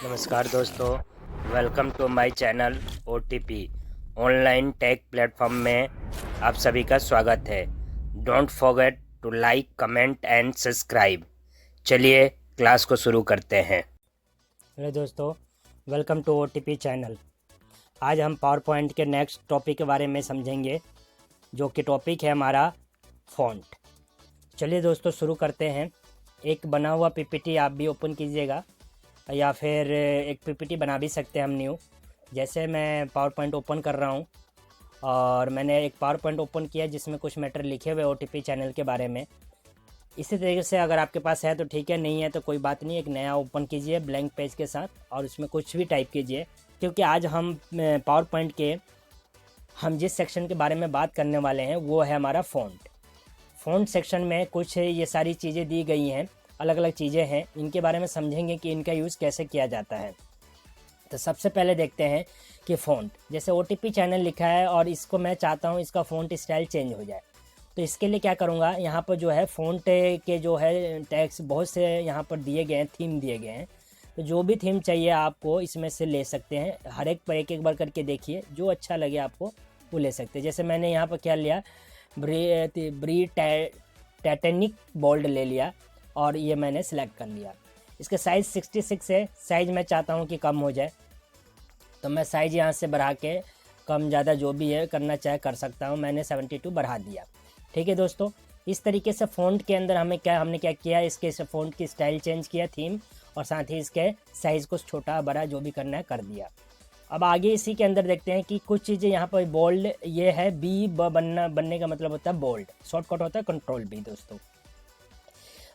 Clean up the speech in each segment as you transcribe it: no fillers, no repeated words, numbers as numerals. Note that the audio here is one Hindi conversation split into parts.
नमस्कार दोस्तों, welcome to my channel OTP online tech platform में आप सभी का स्वागत है। Don't forget to like, comment and subscribe. चलिए क्लास को शुरू करते हैं। हेलो दोस्तों, वेलकम टू OTP चैनल। आज हम पावर पॉइंट के नेक्स्ट टॉपिक के बारे में समझेंगे, जो कि टॉपिक है हमारा फ़ॉन्ट। चलिए दोस्तों शुरू करते हैं। एक बना हुआ PPT आप भी ओपन कीजिएगा, या फिर एक PPT बना भी सकते हैं हम न्यू। जैसे मैं पावर पॉइंट ओपन कर रहा हूँ और मैंने एक पावर पॉइंट ओपन किया जिसमें कुछ मैटर लिखे हुए OTP चैनल के बारे में। इसी तरीके से अगर आपके पास है तो ठीक है, नहीं है तो कोई बात नहीं। एक नया ओपन कीजिए ब्लैंक पेज के साथ और उसमें कुछ भी टाइप कीजिए, क्योंकि आज हम पावर पॉइंट के जिस सेक्शन के बारे में बात करने वाले हैं वो है हमारा फ़ॉन्ट सेक्शन में कुछ ये सारी चीज़ें दी गई हैं, अलग अलग चीज़ें हैं। इनके बारे में समझेंगे कि इनका यूज़ कैसे किया जाता है। तो सबसे पहले देखते हैं कि फ़ॉन्ट, जैसे OTP चैनल लिखा है और इसको मैं चाहता हूँ इसका फ़ॉन्ट स्टाइल चेंज हो जाए। तो इसके लिए क्या करूँगा, यहाँ पर जो है फ़ॉन्ट के जो है टैग्स बहुत से यहाँ पर दिए गए हैं, थीम दिए गए हैं। तो जो भी थीम चाहिए आपको इसमें से ले सकते हैं। हर एक पर एक बार करके देखिए, जो अच्छा लगे आपको वो ले सकते हैं। जैसे मैंने यहाँ पर क्या लिया, ब्री टाइटैनिक बोल्ड ले लिया और ये मैंने सेलेक्ट कर लिया। इसका साइज़ 66 है। साइज़ मैं चाहता हूँ कि कम हो जाए, तो मैं साइज़ यहाँ से बढ़ा के कम ज़्यादा जो भी है करना चाहे कर सकता हूँ। मैंने 72 बढ़ा दिया। ठीक है दोस्तों, इस तरीके से फ़ॉन्ट के अंदर हमने क्या किया, इसके फ़ॉन्ट की स्टाइल चेंज किया, थीम, और साथ ही इसके साइज़ को छोटा बड़ा जो भी करना है कर दिया। अब आगे इसी के अंदर देखते हैं कि कुछ चीज़ें यहाँ पर बोल्ड, ये है बनने का मतलब होता है बोल्ड, शॉर्टकट होता है कंट्रोल B दोस्तों।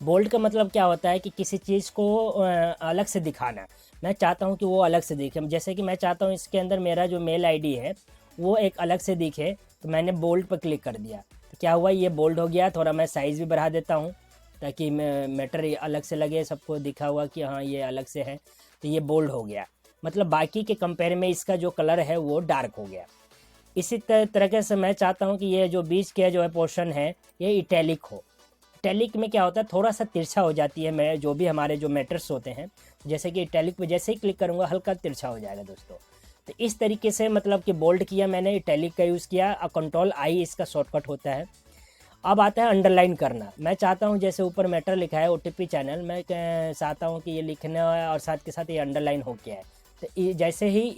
बोल्ड का मतलब क्या होता है कि किसी चीज़ को अलग से दिखाना। मैं चाहता हूँ कि वो अलग से दिखे। जैसे कि मैं चाहता हूँ इसके अंदर मेरा जो मेल ID है वो एक अलग से दिखे, तो मैंने बोल्ड पर क्लिक कर दिया। तो क्या हुआ, ये बोल्ड हो गया। थोड़ा मैं साइज़ भी बढ़ा देता हूँ ताकि मैटर अलग से लगे, सबको दिखा हुआ कि हाँ ये अलग से है। तो ये बोल्ड हो गया, मतलब बाकी के कंपेयर में इसका जो कलर है वो डार्क हो गया। इसी तरीके से मैं चाहता हूँ कि ये जो बीच के जो है पोर्शन है ये इटैलिक हो। इटैलिक में क्या होता है, थोड़ा सा तिरछा हो जाती है मैं जो भी हमारे जो मैटर्स होते हैं। जैसे कि इटैलिक पे जैसे ही क्लिक करूँगा हल्का तिरछा हो जाएगा दोस्तों। तो इस तरीके से मतलब कि बोल्ड किया मैंने, इटैलिक का यूज़ किया। कंट्रोल I इसका शॉर्टकट होता है। अब आता है अंडरलाइन करना। मैं चाहता हूँ जैसे ऊपर मैटर लिखा है OTP चैनल, मैं चाहता हूँ कि ये लिखना है और साथ के साथ ये अंडरलाइन हो गया है। तो जैसे ही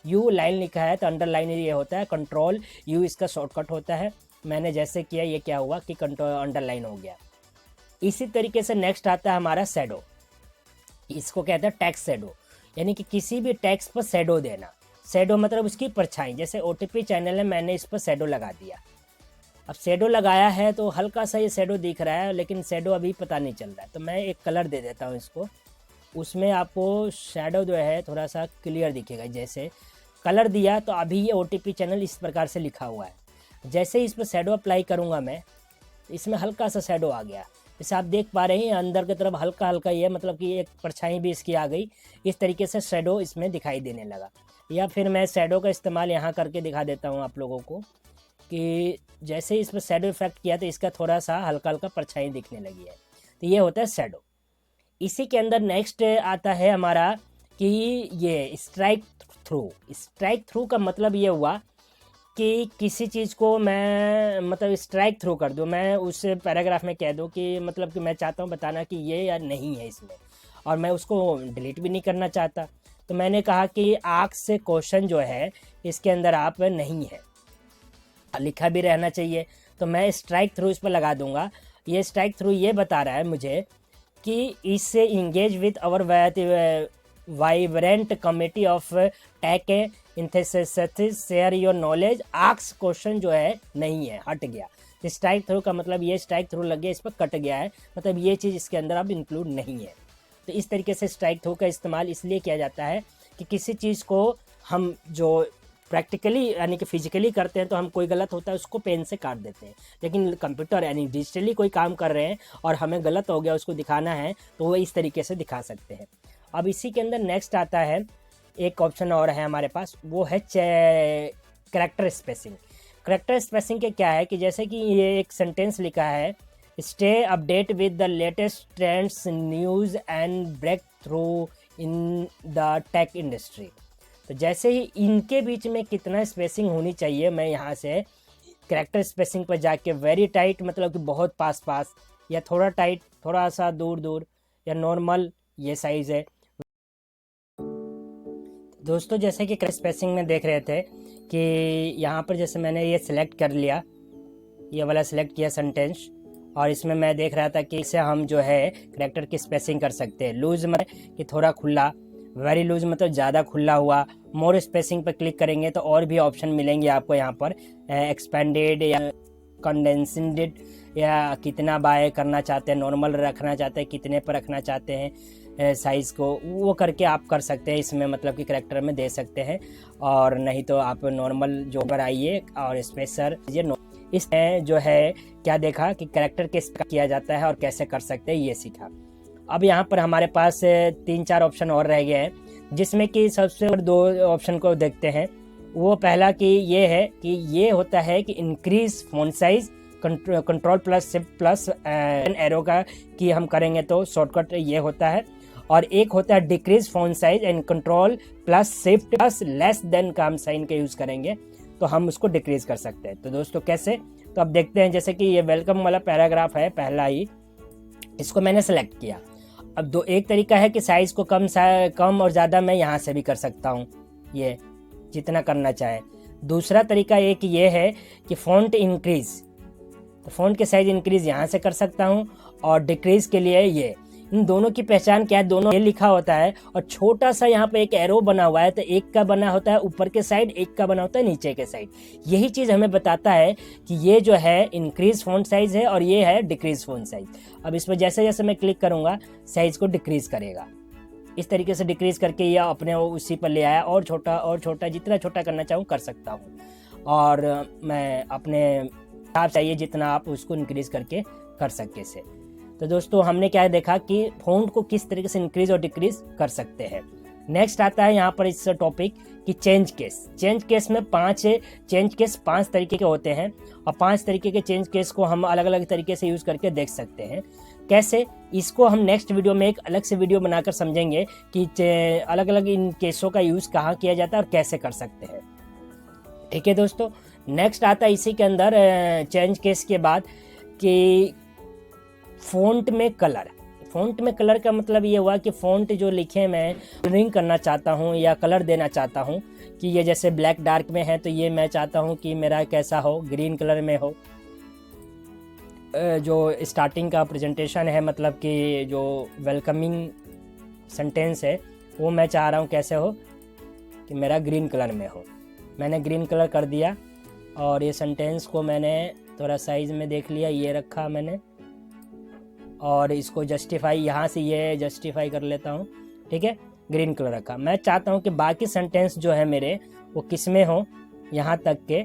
यू लाइन लिखा है तो अंडरलाइन ये होता है। कंट्रोल U इसका शॉर्टकट होता है। मैंने जैसे किया ये क्या हुआ कि कंट्रोल अंडरलाइन हो गया। इसी तरीके से नेक्स्ट आता है हमारा शैडो। इसको कहते हैं टेक्स्ट शैडो, यानी कि किसी भी टेक्स्ट पर शैडो देना। शैडो मतलब उसकी परछाई। जैसे OTP चैनल है, मैंने इस पर शैडो लगा दिया। अब शैडो लगाया है तो हल्का सा ये शैडो दिख रहा है, लेकिन शैडो अभी पता नहीं चल रहा है। तो मैं एक कलर दे देता हूँ इसको, उसमें आपको शैडो जो है थोड़ा सा क्लियर दिखेगा। जैसे कलर दिया तो अभी ये OTP चैनल इस प्रकार से लिखा हुआ है। जैसे ही इस पर शैडो अप्लाई करूँगा मैं, इसमें हल्का सा शैडो आ गया। जैसे आप देख पा रहे हैं अंदर की तरफ हल्का हल्का ये मतलब कि एक परछाई भी इसकी आ गई। इस तरीके से शैडो इसमें दिखाई देने लगा। या फिर मैं शैडो का इस्तेमाल यहाँ करके दिखा देता हूँ आप लोगों को कि जैसे ही इस पर शैडो इफेक्ट किया तो इसका थोड़ा सा हल्का हल्का परछाई दिखने लगी है। तो ये होता है शैडो। इसी के अंदर नेक्स्ट आता है हमारा कि ये स्ट्राइक थ्रू का मतलब ये हुआ कि किसी चीज़ को मैं मतलब स्ट्राइक थ्रू कर दूँ। मैं उस पैराग्राफ में कह दूँ कि मतलब कि मैं चाहता हूँ बताना कि ये या नहीं है इसमें, और मैं उसको डिलीट भी नहीं करना चाहता। तो मैंने कहा कि आस्क से क्वेश्चन जो है इसके अंदर आप नहीं है, लिखा भी रहना चाहिए। तो मैं स्ट्राइक थ्रू इस पर लगा दूंगा। ये स्ट्राइक थ्रू ये बता रहा है मुझे कि इससे engage with our vibrant committee of tech enthusiasts share your knowledge. Ask question जो है नहीं है, हट गया। स्ट्राइक थ्रू का मतलब ये स्ट्राइक थ्रू लग गया, इस पर कट गया है, मतलब ये चीज़ इसके अंदर अब इंक्लूड नहीं है। तो इस तरीके से स्ट्राइक थ्रू का इस्तेमाल इसलिए किया जाता है कि किसी चीज़ को हम जो प्रैक्टिकली यानी कि फिजिकली करते हैं तो हम कोई गलत होता है उसको पेन से काट देते हैं, लेकिन कंप्यूटर यानी डिजिटली कोई काम कर रहे हैं और हमें गलत हो गया उसको दिखाना है तो वो इस तरीके से दिखा सकते हैं। अब इसी के अंदर नेक्स्ट आता है एक ऑप्शन और है हमारे पास, वो है कैरेक्टर स्पेसिंग। कैरेक्टर स्पेसिंग के क्या है कि जैसे कि ये एक सेंटेंस लिखा है, stay update with the latest trends news and breakthrough in the tech industry. तो जैसे ही इनके बीच में कितना स्पेसिंग होनी चाहिए, मैं यहाँ से कैरेक्टर स्पेसिंग पर जाके वेरी टाइट मतलब कि बहुत पास पास, या थोड़ा टाइट थोड़ा सा दूर दूर, या नॉर्मल, ये साइज़ है दोस्तों। जैसे कि कैरेक्टर स्पेसिंग में देख रहे थे कि यहाँ पर जैसे मैंने ये सिलेक्ट कर लिया, ये वाला सिलेक्ट किया सेंटेंस, और इसमें मैं देख रहा था कि इससे हम जो है कैरेक्टर की स्पेसिंग कर सकते हैं। लूज में कि थोड़ा खुला, वेरी लूज मतलब ज़्यादा खुला हुआ। मोर स्पेसिंग पर क्लिक करेंगे तो और भी ऑप्शन मिलेंगे आपको यहाँ पर, एक्सपेंडेड या कंडेंसेड, या कितना बाय करना चाहते हैं, नॉर्मल रखना चाहते हैं, कितने पर रखना चाहते हैं साइज़ को, वो करके आप कर सकते हैं इसमें, मतलब कि कैरेक्टर में दे सकते हैं। और नहीं तो आप नॉर्मल जो पर आइए और स्पेसर इसमें जो है क्या देखा कि कैरेक्टर कैसे किया जाता है और कैसे कर सकते हैं, ये सीखा। अब यहाँ पर हमारे पास 3-4 ऑप्शन और रह गए हैं, जिसमें कि सबसे 2 ऑप्शन को देखते हैं। वो पहला कि ये है कि ये होता है कि increase font size, control plus shift plus arrow का कि हम करेंगे तो शॉर्टकट ये होता है। और एक होता है decrease font size and control plus shift plus less than का हम साइन का यूज़ करेंगे तो हम उसको डिक्रीज कर सकते हैं। तो दोस्तों कैसे, तो अब देखते हैं। जैसे कि ये वेलकम वाला पैराग्राफ है पहला ही, इसको मैंने सेलेक्ट किया। अब एक तरीका है कि साइज़ को कम और ज़्यादा मैं यहाँ से भी कर सकता हूँ, ये जितना करना चाहे। दूसरा तरीका एक ये है कि फ़ॉन्ट इंक्रीज़, तो फ़ॉन्ट के साइज़ इंक्रीज़ यहाँ से कर सकता हूँ, और डिक्रीज़ के लिए ये। इन दोनों की पहचान क्या है, दोनों ये लिखा होता है और छोटा सा यहाँ पे एक एरो बना हुआ है, तो एक का बना होता है ऊपर के साइड, एक का बना होता है नीचे के साइड। यही चीज़ हमें बताता है कि ये जो है इंक्रीज फॉन्ट साइज़ है और ये है डिक्रीज फॉन्ट साइज़। अब इस पर जैसे जैसे मैं क्लिक करूँगा साइज़ को डिक्रीज करेगा, इस तरीके से डिक्रीज करके ये अपने उसी पर ले आया। और छोटा जितना छोटा करना चाहूँ कर सकता हूँ, और मैं अपने हिसाब चाहिए जितना आप उसको इंक्रीज करके कर सके से। तो दोस्तों हमने क्या देखा कि फ़ॉन्ट को किस तरीके से इंक्रीज और डिक्रीज कर सकते हैं। नेक्स्ट आता है यहाँ पर इस टॉपिक कि चेंज केस। चेंज केस में 5 तरीके के होते हैं, और 5 तरीके के चेंज केस को हम अलग अलग तरीके से यूज़ करके देख सकते हैं। कैसे, इसको हम नेक्स्ट वीडियो में एक अलग से वीडियो बनाकर समझेंगे कि अलग अलग इन केसों का यूज़ कहाँ किया जाता है और कैसे कर सकते हैं। ठीक है दोस्तों, नेक्स्ट आता है इसी के अंदर चेंज केस के बाद कि फ़ॉन्ट में कलर। फ़ॉन्ट में कलर का मतलब ये हुआ कि फ़ॉन्ट जो लिखे मैं कलरिंग करना चाहता हूँ या कलर देना चाहता हूँ, कि ये जैसे ब्लैक डार्क में है तो ये मैं चाहता हूँ कि मेरा कैसा हो, ग्रीन कलर में हो। जो स्टार्टिंग का प्रेजेंटेशन है, मतलब कि जो वेलकमिंग सेंटेंस है, वो मैं चाह रहा हूँ कैसे हो कि मेरा ग्रीन कलर में हो। मैंने ग्रीन कलर कर दिया, और ये सेंटेंस को मैंने थोड़ा साइज़ में देख लिया, ये रखा मैंने, और इसको जस्टिफाई यहाँ से ये जस्टिफाई कर लेता हूँ। ठीक है, ग्रीन कलर रखा। मैं चाहता हूँ कि बाकी सेंटेंस जो है मेरे वो किस में हो, यहाँ तक के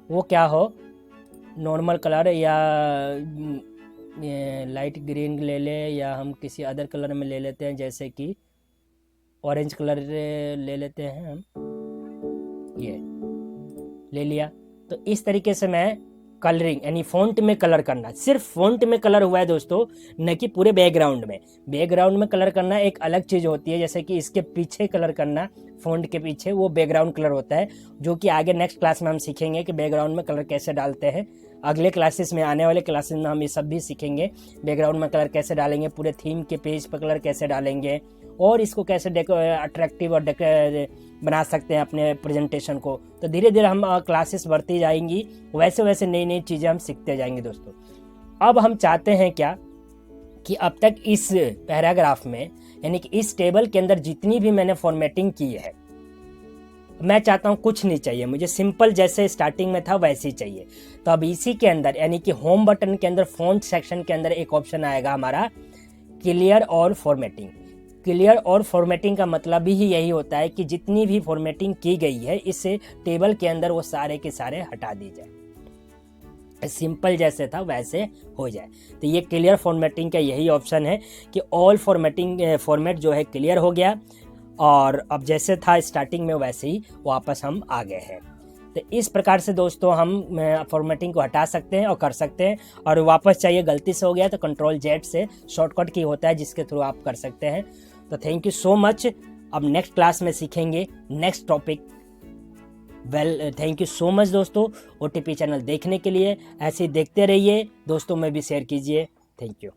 वो क्या हो, नॉर्मल कलर या लाइट ग्रीन ले ले, या हम किसी अदर कलर में ले लेते हैं, जैसे कि ऑरेंज कलर ले लेते हैं हम, ये ले लिया। तो इस तरीके से मैं कलरिंग यानी फ़ॉन्ट में कलर करना, सिर्फ फ़ॉन्ट में कलर हुआ है दोस्तों, न कि पूरे बैकग्राउंड में। बैकग्राउंड में कलर करना एक अलग चीज़ होती है, जैसे कि इसके पीछे कलर करना, फ़ॉन्ट के पीछे, वो बैकग्राउंड कलर होता है, जो कि आगे नेक्स्ट क्लास में हम सीखेंगे कि बैकग्राउंड में कलर कैसे डालते हैं। अगले क्लासेस में, आने वाले क्लासेस में हम ये सब भी सीखेंगे, बैकग्राउंड में कलर कैसे डालेंगे, पूरे थीम के पेज पर कलर कैसे डालेंगे, और इसको कैसे अट्रैक्टिव और बना सकते हैं अपने प्रेजेंटेशन को। तो धीरे धीरे हम क्लासेस बढ़ती जाएंगी, वैसे वैसे नई नई चीज़ें हम सीखते जाएंगे दोस्तों। अब हम चाहते हैं क्या कि अब तक इस पैराग्राफ में, यानी कि इस टेबल के अंदर जितनी भी मैंने फॉर्मेटिंग की है, मैं चाहता हूँ कुछ नहीं चाहिए मुझे, सिंपल जैसे स्टार्टिंग में था वैसे ही चाहिए। तो अब इसी के अंदर, यानी कि होम बटन के अंदर फ़ॉन्ट सेक्शन के अंदर एक ऑप्शन आएगा हमारा क्लियर और फॉर्मेटिंग। क्लियर और फॉर्मेटिंग का मतलब ही यही होता है कि जितनी भी फॉर्मेटिंग की गई है इस टेबल के अंदर वो सारे के सारे हटा दी जाए, सिंपल जैसे था वैसे हो जाए। तो ये क्लियर फॉर्मेटिंग का यही ऑप्शन है कि ऑल फॉर्मेट जो है क्लियर हो गया, और अब जैसे था स्टार्टिंग में वैसे ही वापस हम आ गए हैं। तो इस प्रकार से दोस्तों हम फॉर्मेटिंग को हटा सकते हैं और कर सकते हैं, और वापस चाहिए गलती से हो गया तो Ctrl Z से शॉर्टकट की होता है जिसके थ्रू आप कर सकते हैं। तो थैंक यू सो मच। अब नेक्स्ट क्लास में सीखेंगे next topic. Well, thank you so much दोस्तों OTP चैनल देखने के लिए। ऐसे ही देखते रहिए दोस्तों में भी शेयर कीजिए। Thank you.